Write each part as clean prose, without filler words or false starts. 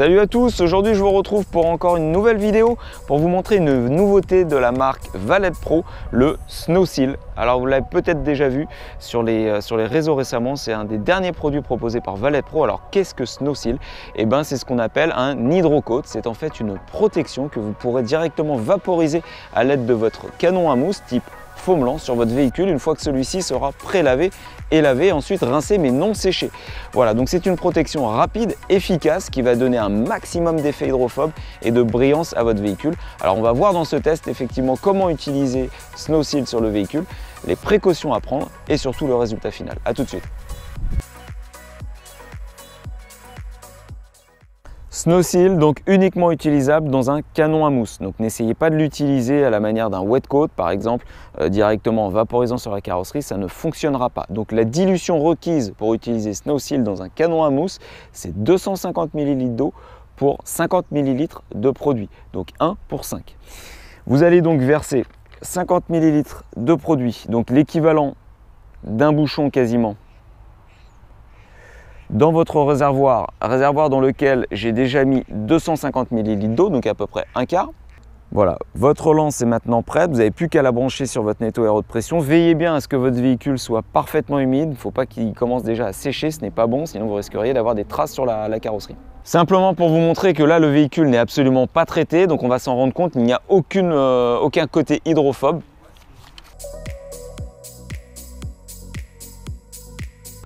Salut à tous, aujourd'hui je vous retrouve pour encore une nouvelle vidéo pour vous montrer une nouveauté de la marque Valette Pro, le Snow-Seal. Alors vous l'avez peut-être déjà vu sur les réseaux récemment, c'est un des derniers produits proposés par Valette Pro. Alors qu'est-ce que Snow-Seal? Eh bien c'est ce qu'on appelle un hydrocoat, c'est en fait une protection que vous pourrez directement vaporiser à l'aide de votre canon à mousse type Foamland sur votre véhicule une fois que celui-ci sera pré-lavé et lavé, ensuite rincé mais non séché. Voilà, donc c'est une protection rapide, efficace qui va donner un maximum d'effet hydrophobe et de brillance à votre véhicule. Alors on va voir dans ce test effectivement comment utiliser Snow-Seal sur le véhicule, les précautions à prendre et surtout le résultat final. A tout de suite. Snow-Seal, donc uniquement utilisable dans un canon à mousse. Donc n'essayez pas de l'utiliser à la manière d'un wet coat, par exemple, directement en vaporisant sur la carrosserie, ça ne fonctionnera pas. Donc la dilution requise pour utiliser Snow-Seal dans un canon à mousse, c'est 250 ml d'eau pour 50 ml de produit, donc 1 pour 5. Vous allez donc verser 50 ml de produit, donc l'équivalent d'un bouchon quasiment, dans votre réservoir dans lequel j'ai déjà mis 250 ml d'eau, donc à peu près un quart. Voilà, votre lance est maintenant prête, vous n'avez plus qu'à la brancher sur votre nettoyeur haute pression. Veillez bien à ce que votre véhicule soit parfaitement humide, il ne faut pas qu'il commence déjà à sécher, ce n'est pas bon, sinon vous risqueriez d'avoir des traces sur la carrosserie. Simplement pour vous montrer que là le véhicule n'est absolument pas traité, donc on va s'en rendre compte, il n'y a aucun côté hydrophobe.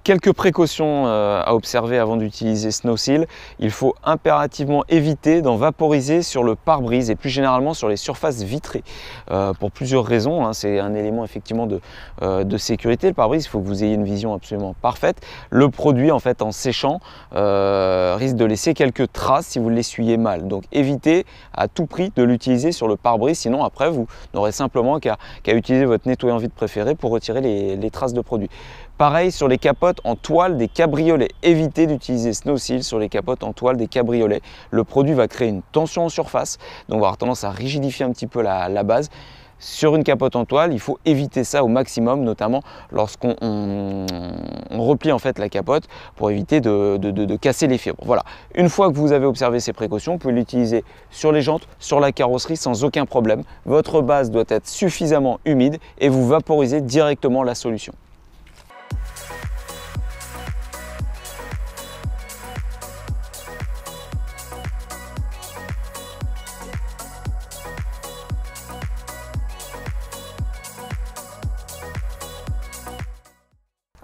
Quelques précautions à observer avant d'utiliser Snow-Seal. Il faut impérativement éviter d'en vaporiser sur le pare-brise et plus généralement sur les surfaces vitrées pour plusieurs raisons. C'est un élément effectivement de sécurité. Le pare-brise, il faut que vous ayez une vision absolument parfaite. Le produit en fait en séchant risque de laisser quelques traces si vous l'essuyez mal. Donc évitez à tout prix de l'utiliser sur le pare-brise, sinon après vous n'aurez simplement qu'à utiliser votre nettoyant vide préféré pour retirer les traces de produit. Pareil sur les capotes en toile des cabriolets. Évitez d'utiliser Snow-Seal sur les capotes en toile des cabriolets. Le produit va créer une tension en surface, donc on va avoir tendance à rigidifier un petit peu la base. Sur une capote en toile, il faut éviter ça au maximum, notamment lorsqu'on replie en fait la capote pour éviter de casser les fibres. Voilà. Une fois que vous avez observé ces précautions, vous pouvez l'utiliser sur les jantes, sur la carrosserie sans aucun problème. Votre base doit être suffisamment humide et vous vaporisez directement la solution.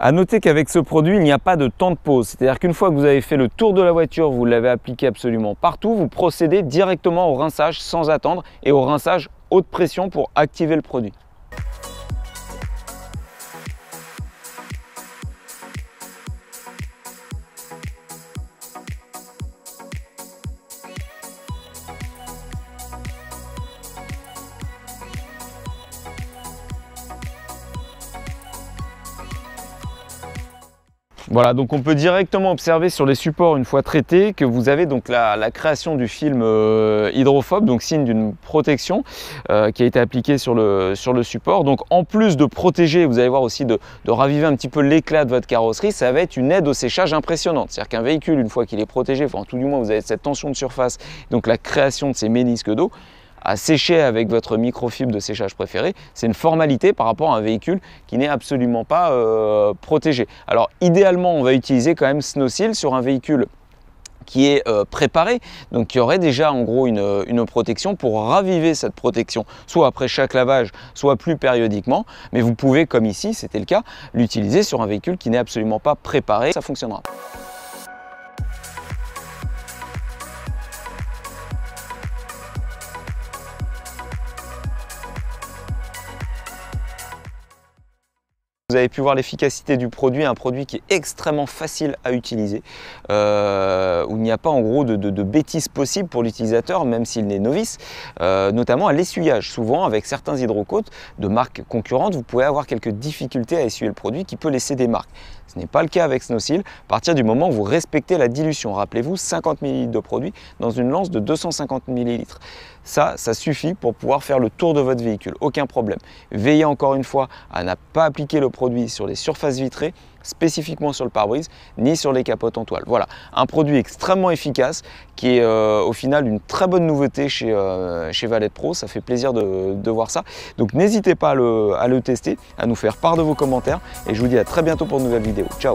A noter qu'avec ce produit, il n'y a pas de temps de pause. C'est-à-dire qu'une fois que vous avez fait le tour de la voiture, vous l'avez appliqué absolument partout, vous procédez directement au rinçage sans attendre et au rinçage haute pression pour activer le produit. Voilà, donc on peut directement observer sur les supports une fois traités que vous avez donc la création du film hydrophobe, donc signe d'une protection qui a été appliquée sur le support. Donc en plus de protéger, vous allez voir aussi de raviver un petit peu l'éclat de votre carrosserie, ça va être une aide au séchage impressionnante. C'est-à-dire qu'un véhicule, une fois qu'il est protégé, enfin tout du moins vous avez cette tension de surface, donc la création de ces ménisques d'eau, à sécher avec votre microfibre de séchage préféré, c'est une formalité par rapport à un véhicule qui n'est absolument pas protégé. Alors idéalement, on va utiliser quand même Snow-Seal sur un véhicule qui est préparé, donc qui aurait déjà en gros une protection pour raviver cette protection, soit après chaque lavage, soit plus périodiquement. Mais vous pouvez, comme ici, c'était le cas, l'utiliser sur un véhicule qui n'est absolument pas préparé, ça fonctionnera. Vous avez pu voir l'efficacité du produit, un produit qui est extrêmement facile à utiliser, où il n'y a pas en gros de bêtises possibles pour l'utilisateur, même s'il n'est novice, notamment à l'essuyage. Souvent, avec certains hydrocoats de marques concurrentes, vous pouvez avoir quelques difficultés à essuyer le produit qui peut laisser des marques. Ce n'est pas le cas avec Snow-Seal, à partir du moment où vous respectez la dilution. Rappelez-vous, 50 ml de produit dans une lance de 250 ml. Ça suffit pour pouvoir faire le tour de votre véhicule, aucun problème. Veillez encore une fois à ne pas appliquer le produit sur les surfaces vitrées spécifiquement sur le pare-brise ni sur les capotes en toile. Voilà, un produit extrêmement efficace qui est au final une très bonne nouveauté chez Valette Pro. Ça fait plaisir de voir ça. Donc n'hésitez pas à le tester, à nous faire part de vos commentaires et je vous dis à très bientôt pour une nouvelle vidéo. Ciao!